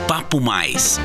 Papo Mais.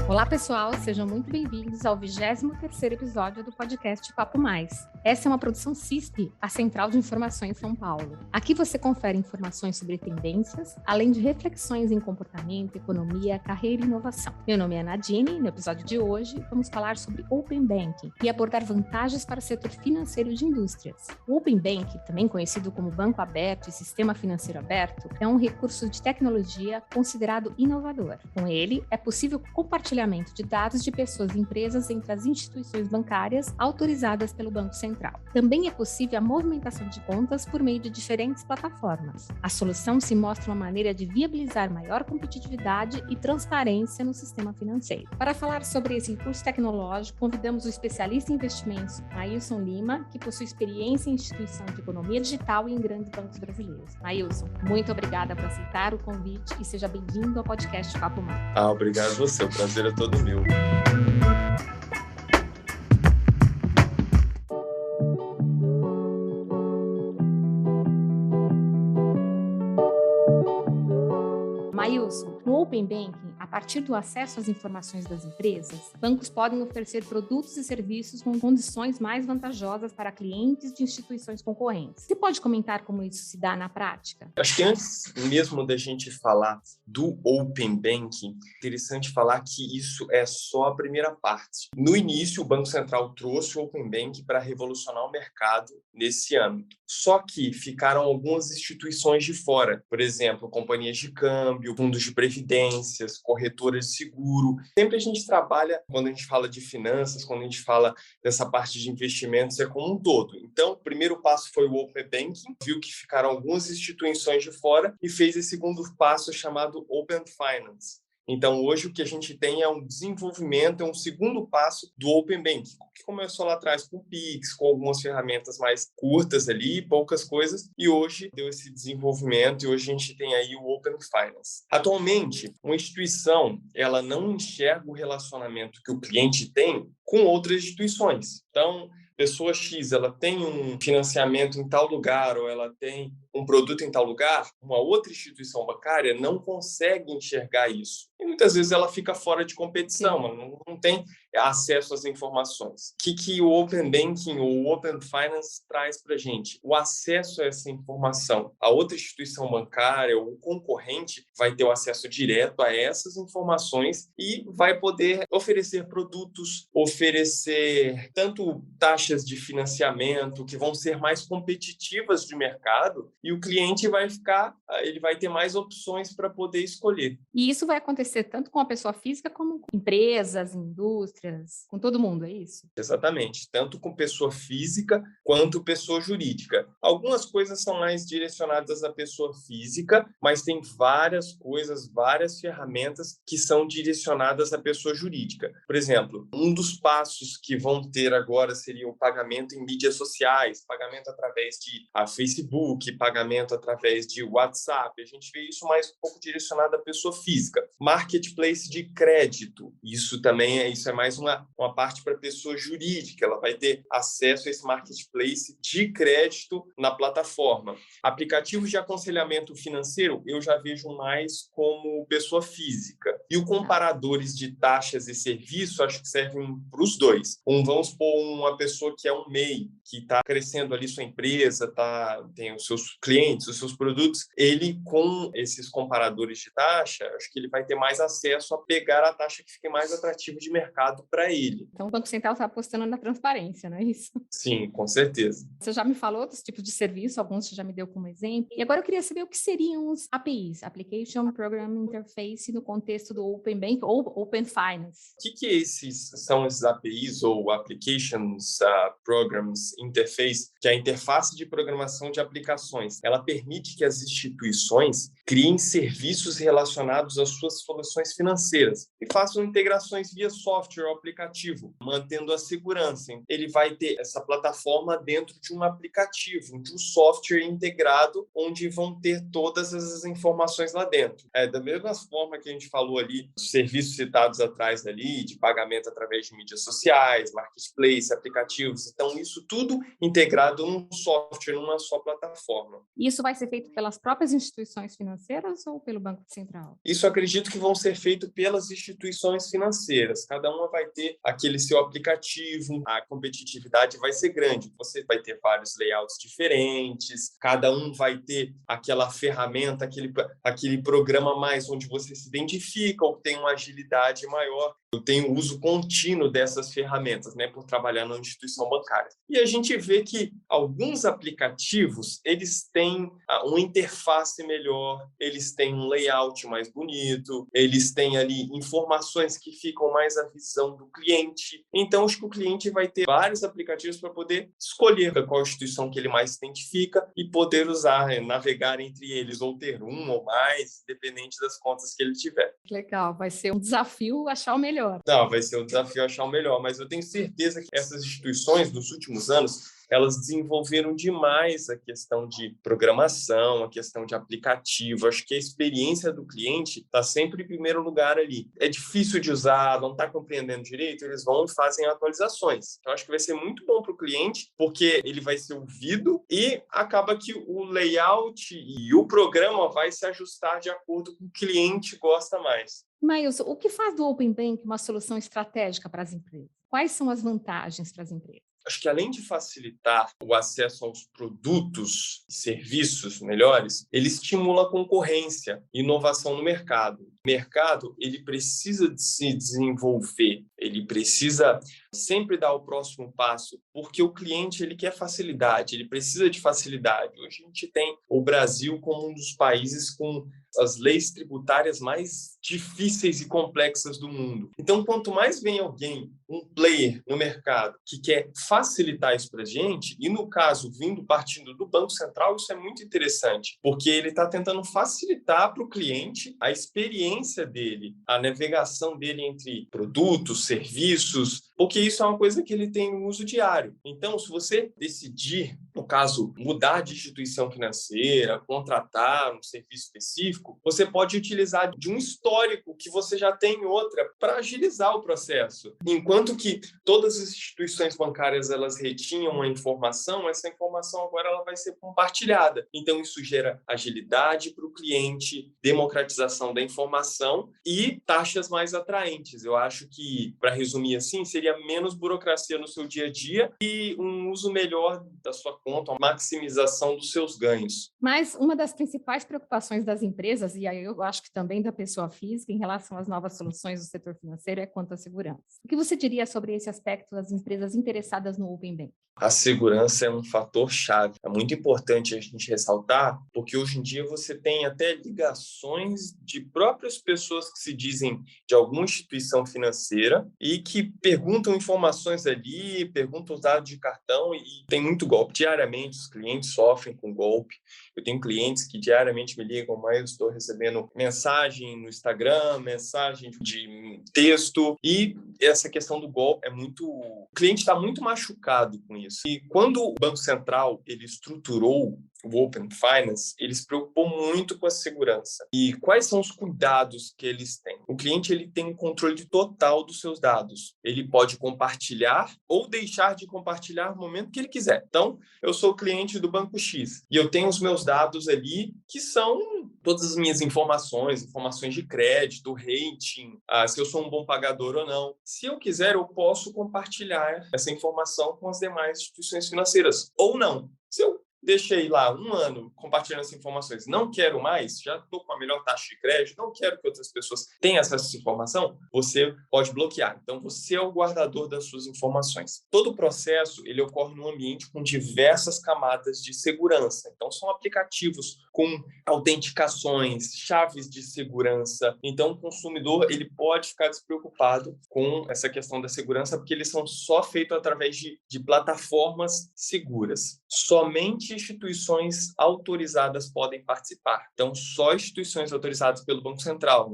Olá pessoal, sejam muito bem-vindos ao 23º episódio do podcast Papo Mais. Essa é uma produção CISP, a Central de Informações São Paulo. Aqui você confere informações sobre tendências, além de reflexões em comportamento, economia, carreira e inovação. Meu nome é Nadine e no episódio de hoje vamos falar sobre Open Banking e abordar vantagens para o setor financeiro de indústrias. O Open Banking, também conhecido como Banco Aberto e Sistema Financeiro Aberto, é um recurso de tecnologia considerado inovador. Com ele, é possível compartilhamento de dados de pessoas e empresas entre as instituições bancárias autorizadas pelo Banco Central. Também é possível a movimentação de contas por meio de diferentes plataformas. A solução se mostra uma maneira de viabilizar maior competitividade e transparência no sistema financeiro. Para falar sobre esse recurso tecnológico, convidamos o especialista em investimentos, Maílson Lima, que possui experiência em instituição de economia digital e em grandes bancos brasileiros. Maílson, muito obrigada por aceitar o convite e seja bem-vindo ao podcast Papo Mais. Obrigado a você, o prazer é todo meu. Maílson, no Open Banking, a partir do acesso às informações das empresas, bancos podem oferecer produtos e serviços com condições mais vantajosas para clientes de instituições concorrentes. Você pode comentar como isso se dá na prática? Acho que antes mesmo da gente falar do Open Banking, é interessante falar que isso é só a primeira parte. No início, o Banco Central trouxe o Open Banking para revolucionar o mercado nesse âmbito. Só que ficaram algumas instituições de fora, por exemplo, companhias de câmbio, fundos de previdências, corretoras de seguro. Sempre a gente trabalha, quando a gente fala de finanças, quando a gente fala dessa parte de investimentos, é como um todo. Então, o primeiro passo foi o Open Banking, viu que ficaram algumas instituições de fora e fez esse segundo passo chamado Open Finance. Então, hoje o que a gente tem é um desenvolvimento, é um segundo passo do Open Banking, que começou lá atrás com o Pix, com algumas ferramentas mais curtas ali, poucas coisas, e hoje deu esse desenvolvimento e hoje a gente tem aí o Open Finance. Atualmente, uma instituição, ela não enxerga o relacionamento que o cliente tem com outras instituições. Então, pessoa X, ela tem um financiamento em tal lugar ou ela tem um produto em tal lugar, uma outra instituição bancária não consegue enxergar isso. E muitas vezes ela fica fora de competição, ela não tem acesso às informações. O que o Open Banking ou o Open Finance traz para a gente? O acesso a essa informação. A outra instituição bancária ou o concorrente vai ter o acesso direto a essas informações e vai poder oferecer produtos, oferecer tanto taxas de financiamento que vão ser mais competitivas de mercado e o cliente ele vai ter mais opções para poder escolher. E isso vai acontecer tanto com a pessoa física como com empresas, indústrias, com todo mundo, é isso? Exatamente, tanto com pessoa física quanto pessoa jurídica. Algumas coisas são mais direcionadas à pessoa física, mas tem várias coisas, várias ferramentas que são direcionadas à pessoa jurídica. Por exemplo, um dos passos que vão ter agora seria o pagamento em mídias sociais, pagamento através de Facebook, pagamento através de WhatsApp. A gente vê isso mais um pouco direcionado à pessoa física. Marketplace de crédito, isso é mais uma parte para a pessoa jurídica, ela vai ter acesso a esse marketplace de crédito na plataforma. Aplicativos de aconselhamento financeiro, eu já vejo mais como pessoa física. E o comparadores de taxas e serviço, acho que servem para os dois. Vamos supor uma pessoa que é um MEI, que está crescendo ali sua empresa, tem os seus clientes, os seus produtos, ele com esses comparadores de taxa, acho que ele vai ter mais acesso a pegar a taxa que fique mais atrativa de mercado para ele. Então, o Banco Central está apostando na transparência, não é isso? Sim, com certeza. Você já me falou dos tipos de serviço, alguns você já me deu como exemplo. E agora eu queria saber o que seriam os APIs, Application Program Interface, no contexto do Open Bank ou Open Finance. O que são esses APIs ou Applications Programs Interface, que é a interface de programação de aplicações? Ela permite que as instituições criem serviços relacionados às suas soluções financeiras e façam integrações via software ou aplicativo, mantendo a segurança. Ele vai ter essa plataforma dentro de um aplicativo, de um software integrado, onde vão ter todas as informações lá dentro. Da mesma forma que a gente falou ali, os serviços citados atrás ali, de pagamento através de mídias sociais, marketplace, aplicativos. Então, isso tudo integrado num software, numa só plataforma. Isso vai ser feito pelas próprias instituições financeiras ou pelo Banco Central? Isso eu acredito que vão ser feito pelas instituições financeiras. Cada uma vai ter aquele seu aplicativo, a competitividade vai ser grande. Você vai ter vários layouts diferentes, cada um vai ter aquela ferramenta, aquele programa mais onde você se identifica ou tem uma agilidade maior. Eu tenho uso contínuo dessas ferramentas, por trabalhar na instituição bancária. E a gente vê que alguns aplicativos, eles têm uma interface melhor, eles têm um layout mais bonito, eles têm ali informações que ficam mais à visão do cliente. Então, acho que o cliente vai ter vários aplicativos para poder escolher qual instituição que ele mais se identifica e poder usar, navegar entre eles, ou ter um ou mais, dependente das contas que ele tiver. Legal, vai ser um desafio achar o melhor. Não, vai ser um desafio achar o melhor, mas eu tenho certeza que essas instituições, nos últimos anos, elas desenvolveram demais a questão de programação, a questão de aplicativo. Acho que a experiência do cliente está sempre em primeiro lugar ali. É difícil de usar, não está compreendendo direito, eles vão e fazem atualizações. Então, acho que vai ser muito bom para o cliente, porque ele vai ser ouvido e acaba que o layout e o programa vai se ajustar de acordo com o que o cliente gosta mais. Maílson, o que faz do Open Bank uma solução estratégica para as empresas? Quais são as vantagens para as empresas? Acho que além de facilitar o acesso aos produtos e serviços melhores, ele estimula a concorrência e inovação no mercado. O mercado, ele precisa de se desenvolver, ele precisa sempre dar o próximo passo, porque o cliente ele quer facilidade, ele precisa de facilidade. Hoje a gente tem o Brasil como um dos países com as leis tributárias mais difíceis e complexas do mundo. Então, quanto mais vem alguém, um player no mercado, que quer facilitar isso para a gente, e no caso, partindo do Banco Central, isso é muito interessante, porque ele está tentando facilitar para o cliente a experiência dele, a navegação dele entre produtos, serviços, porque isso é uma coisa que ele tem no uso diário. Então, se você decidir, no caso, mudar de instituição financeira, contratar um serviço específico, você pode utilizar de um histórico que você já tem em outra para agilizar o processo. Enquanto que todas as instituições bancárias elas retinham a informação, essa informação agora ela vai ser compartilhada. Então, isso gera agilidade para o cliente, democratização da informação e taxas mais atraentes. Eu acho que, para resumir assim, seria menos burocracia no seu dia a dia e um uso melhor da sua conta, a maximização dos seus ganhos. Mas uma das principais preocupações das empresas, e aí eu acho que também da pessoa física, em relação às novas soluções do setor financeiro, é quanto à segurança. O que você diria sobre esse aspecto das empresas interessadas no Open Bank? A segurança é um fator chave. É muito importante a gente ressaltar, porque hoje em dia você tem até ligações de próprias pessoas que se dizem de alguma instituição financeira e que perguntam informações ali, perguntam os dados de cartão e tem muito golpe. Diariamente os clientes sofrem com golpe. Eu tenho clientes que diariamente me ligam, mas eu estou recebendo mensagem no Instagram, mensagem de texto e essa questão do golpe é muito... O cliente está muito machucado com isso. E quando o Banco Central ele estruturou o Open Finance, ele se preocupou muito com a segurança. E quais são os cuidados que eles têm? O cliente ele tem um controle total dos seus dados. Ele pode compartilhar ou deixar de compartilhar no momento que ele quiser. Então, eu sou cliente do Banco X e eu tenho os meus dados ali que são todas as minhas informações de crédito, rating, se eu sou um bom pagador ou não. Se eu quiser, eu posso compartilhar essa informação com as demais instituições financeiras ou não. Se eu deixei lá 1 ano compartilhando essas informações, não quero mais, já estou com a melhor taxa de crédito, não quero que outras pessoas tenham acesso a essa informação, você pode bloquear. Então, você é o guardador das suas informações. Todo o processo ele ocorre num ambiente com diversas camadas de segurança. Então, são aplicativos com autenticações, chaves de segurança. Então, o consumidor ele pode ficar despreocupado com essa questão da segurança, porque eles são só feitos através de plataformas seguras. Somente instituições autorizadas podem participar. Então, só instituições autorizadas pelo Banco Central,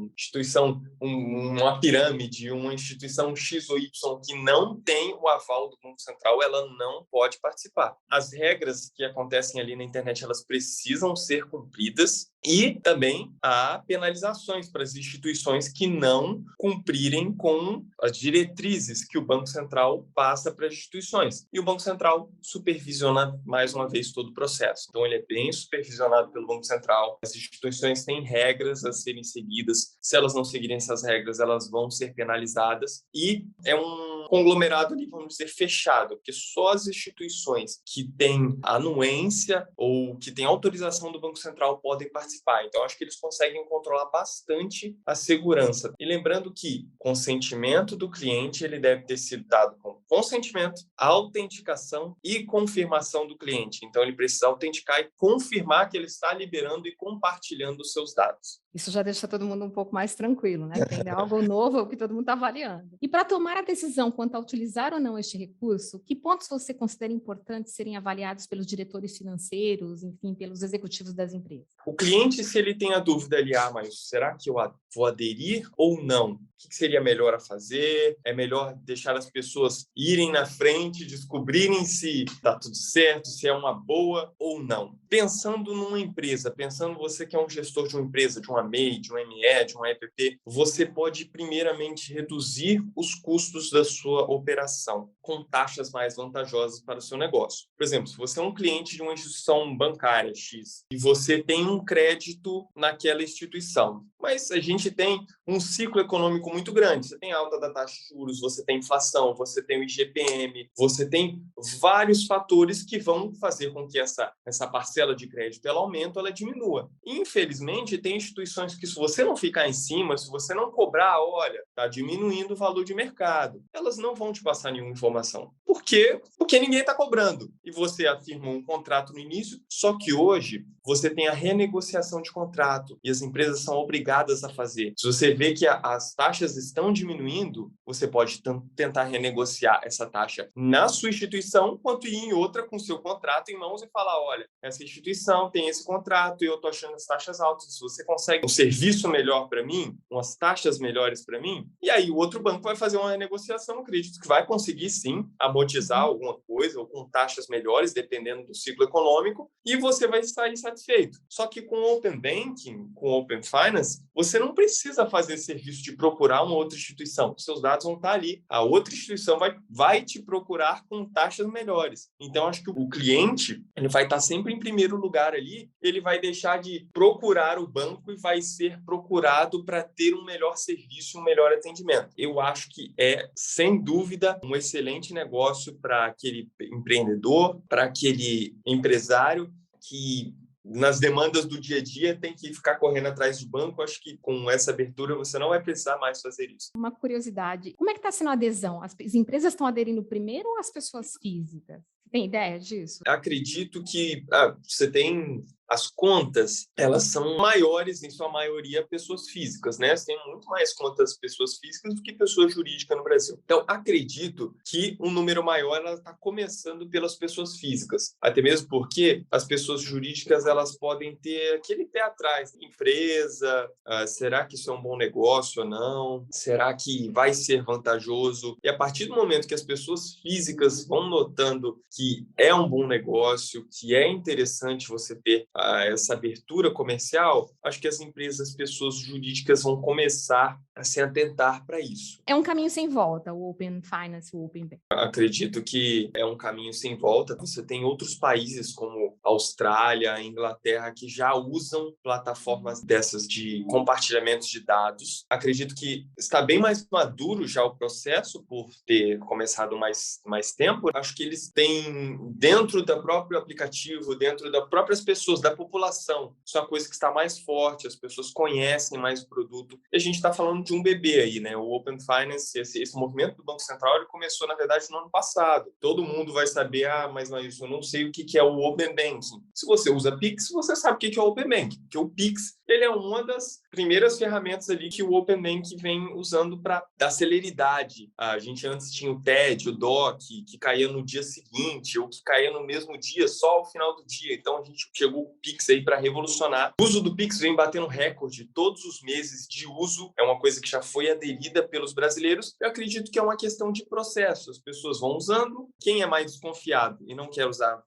uma pirâmide, uma instituição X ou Y que não tem o aval do Banco Central, ela não pode participar. As regras que acontecem ali na internet, elas precisam ser cumpridas e também há penalizações para as instituições que não cumprirem com as diretrizes que o Banco Central passa para as instituições. E o Banco Central supervisiona, mais uma vez, todo o processo. Então, ele é bem supervisionado pelo Banco Central. As instituições têm regras a serem seguidas. Se elas não seguirem essas regras, elas vão ser penalizadas. E é um conglomerado ali, vamos dizer, fechado, porque só as instituições que têm anuência ou que têm autorização do Banco Central podem participar. Então, acho que eles conseguem controlar bastante a segurança. E lembrando que consentimento do cliente ele deve ter sido dado com consentimento, autenticação e confirmação do cliente. Então, ele precisa autenticar e confirmar que ele está liberando e compartilhando os seus dados. Isso já deixa todo mundo um pouco mais tranquilo, né? Tem algo novo que todo mundo está avaliando. E para tomar a decisão quanto a utilizar ou não este recurso, que pontos você considera importantes serem avaliados pelos diretores financeiros, enfim, pelos executivos das empresas? O cliente, se ele tem a dúvida ali, mas será que eu vou aderir ou não? O que seria melhor a fazer? É melhor deixar as pessoas irem na frente, descobrirem se está tudo certo, se é uma boa ou não. Pensando numa empresa, pensando você que é um gestor de uma empresa, de uma MEI, de um ME, de uma EPP, você pode primeiramente reduzir os custos da sua operação com taxas mais vantajosas para o seu negócio. Por exemplo, se você é um cliente de uma instituição bancária X e você tem um crédito naquela instituição, mas a gente tem um ciclo econômico muito grande. Você tem alta da taxa de juros, você tem inflação, você tem o IGPM, você tem vários fatores que vão fazer com que essa parcela de crédito ela aumente, ela diminua. Infelizmente, tem instituições que, se você não ficar em cima, se você não cobrar, olha, está diminuindo o valor de mercado, elas não vão te passar nenhuma informação. Por quê? Porque ninguém está cobrando. E você afirmou um contrato no início, só que hoje você tem a renegociação de contrato e as empresas são obrigadas a fazer. Se você vê que as taxas estão diminuindo, você pode tentar renegociar essa taxa na sua instituição, quanto ir em outra com o seu contrato em mãos e falar, olha, essa instituição tem esse contrato e eu estou achando as taxas altas. Se você consegue um serviço melhor para mim, umas taxas melhores para mim, e aí o outro banco vai fazer uma renegociação, acredito que vai conseguir sim amortizar alguma coisa ou com taxas melhores, dependendo do ciclo econômico, e você vai sair satisfeito. Só que com o Open Banking, com o Open Finance, você não precisa fazer serviço de procurar uma outra instituição. Seus dados vão estar ali. A outra instituição vai te procurar com taxas melhores. Então, acho que o cliente ele vai estar sempre em primeiro lugar ali, ele vai deixar de procurar o banco e vai ser procurado para ter um melhor serviço, um melhor atendimento. Eu acho que é, sem dúvida, um excelente negócio para aquele empreendedor, para aquele empresário que nas demandas do dia a dia tem que ficar correndo atrás do banco. Acho que com essa abertura você não vai precisar mais fazer isso. Uma curiosidade, como é que está sendo a adesão? As empresas estão aderindo primeiro ou as pessoas físicas? Tem ideia disso? Acredito que você tem as contas, elas são maiores, em sua maioria, pessoas físicas, né? Você tem muito mais contas pessoas físicas do que pessoas jurídicas no Brasil. Então, acredito que um número maior está começando pelas pessoas físicas, até mesmo porque as pessoas jurídicas elas podem ter aquele pé atrás. Empresa, será que isso é um bom negócio ou não? Será que vai ser vantajoso? E a partir do momento que as pessoas físicas vão notando que é um bom negócio, que é interessante você ter essa abertura comercial, acho que as empresas, as pessoas jurídicas vão começar a se atentar para isso. É um caminho sem volta, o Open Finance, o Open Bank. Acredito que é um caminho sem volta. Você tem outros países como a Austrália, a Inglaterra, que já usam plataformas dessas de compartilhamento de dados. Acredito que está bem mais maduro já o processo por ter começado mais tempo. Acho que eles têm, dentro do próprio aplicativo, dentro das próprias pessoas, da população. Isso é uma coisa que está mais forte, as pessoas conhecem mais o produto. E a gente está falando de um bebê aí, né? O Open Finance, esse movimento do Banco Central, ele começou, na verdade, no ano passado. Todo mundo vai saber, mas eu não sei o que é o Open Banking. Se você usa Pix, você sabe o que é o Open Banking, porque o Pix ele é uma das primeiras ferramentas ali que o Open Banking vem usando para dar celeridade. A gente antes tinha o TED, o DOC, que caía no dia seguinte, ou que caía no mesmo dia, só ao final do dia. Então, a gente chegou o Pix aí para revolucionar. O uso do Pix vem batendo recorde todos os meses de uso. É uma coisa que já foi aderida pelos brasileiros. Eu acredito que é uma questão de processo. As pessoas vão usando. Quem é mais desconfiado e não quer usar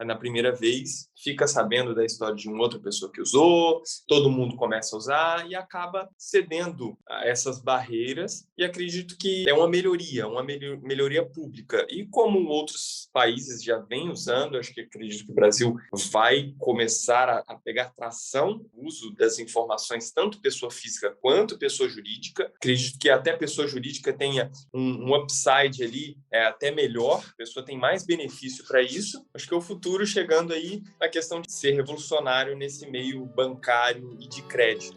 na primeira vez, fica sabendo da história de uma outra pessoa que usou, todo mundo começa a usar e acaba cedendo a essas barreiras. E acredito que é uma melhoria pública. E como outros países já vêm usando, acredito que o Brasil vai começar a pegar tração no uso das informações, tanto pessoa física quanto pessoa jurídica. Acredito que até pessoa jurídica tenha um upside ali, até melhor, a pessoa tem mais benefício para isso. Acho que é o futuro chegando aí na questão de ser revolucionário nesse meio bancário e de crédito.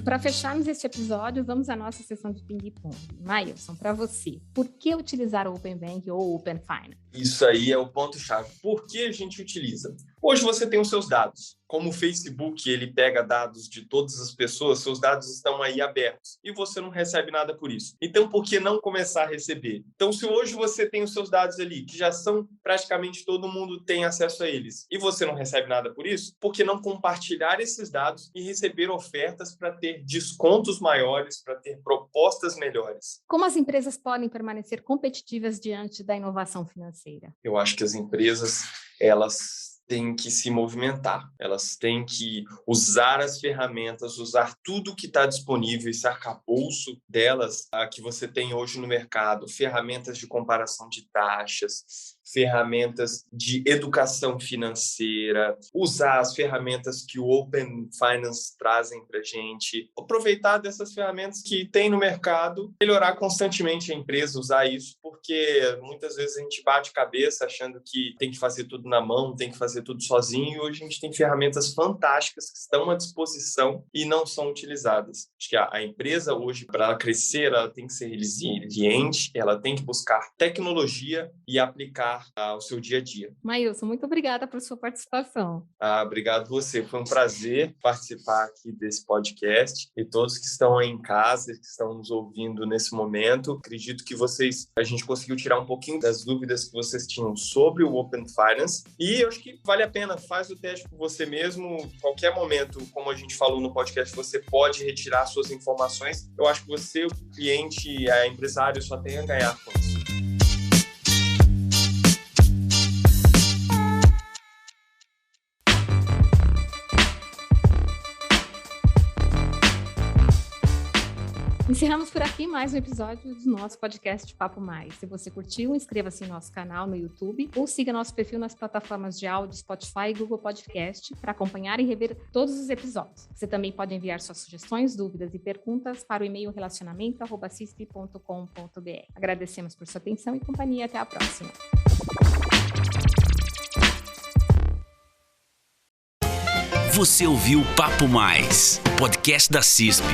Para fecharmos este episódio, vamos à nossa sessão de ping-pong. Maílson, para você, por que utilizar o Open Banking ou Open Finance? Isso aí é o ponto-chave. Por que a gente utiliza? Hoje você tem os seus dados. Como o Facebook, ele pega dados de todas as pessoas, seus dados estão aí abertos e você não recebe nada por isso. Então, por que não começar a receber? Então, se hoje você tem os seus dados ali, que já são praticamente todo mundo tem acesso a eles, e você não recebe nada por isso, por que não compartilhar esses dados e receber ofertas para ter descontos maiores, para ter propostas melhores? Como as empresas podem permanecer competitivas diante da inovação financeira? Eu acho que as empresas, elas têm que se movimentar, elas têm que usar as ferramentas, usar tudo que está disponível, esse arcabouço delas que você tem hoje no mercado, ferramentas de comparação de taxas, ferramentas de educação financeira, usar as ferramentas que o Open Finance trazem para a gente, aproveitar dessas ferramentas que tem no mercado, melhorar constantemente a empresa, usar isso, porque muitas vezes a gente bate cabeça achando que tem que fazer tudo na mão, tem que fazer tudo sozinho, e hoje a gente tem ferramentas fantásticas que estão à disposição e não são utilizadas. Acho que a empresa hoje, para ela crescer, ela tem que ser resiliente, ela tem que buscar tecnologia e aplicar ao seu dia a dia. Maílson, muito obrigada por sua participação. Obrigado você, foi um prazer participar aqui desse podcast e todos que estão aí em casa, que estão nos ouvindo nesse momento, acredito que a gente conseguiu tirar um pouquinho das dúvidas que vocês tinham sobre o Open Finance e eu acho que vale a pena, faz o teste por você mesmo, em qualquer momento, como a gente falou no podcast, você pode retirar suas informações, eu acho que você, o cliente, a empresário, só tem a ganhar com isso. Encerramos por aqui mais um episódio do nosso podcast Papo Mais. Se você curtiu, inscreva-se em nosso canal no YouTube ou siga nosso perfil nas plataformas de áudio Spotify e Google Podcast para acompanhar e rever todos os episódios. Você também pode enviar suas sugestões, dúvidas e perguntas para o e-mail relacionamento@cisp.com.br. Agradecemos por sua atenção e companhia. Até a próxima. Você ouviu Papo Mais, podcast da CISP.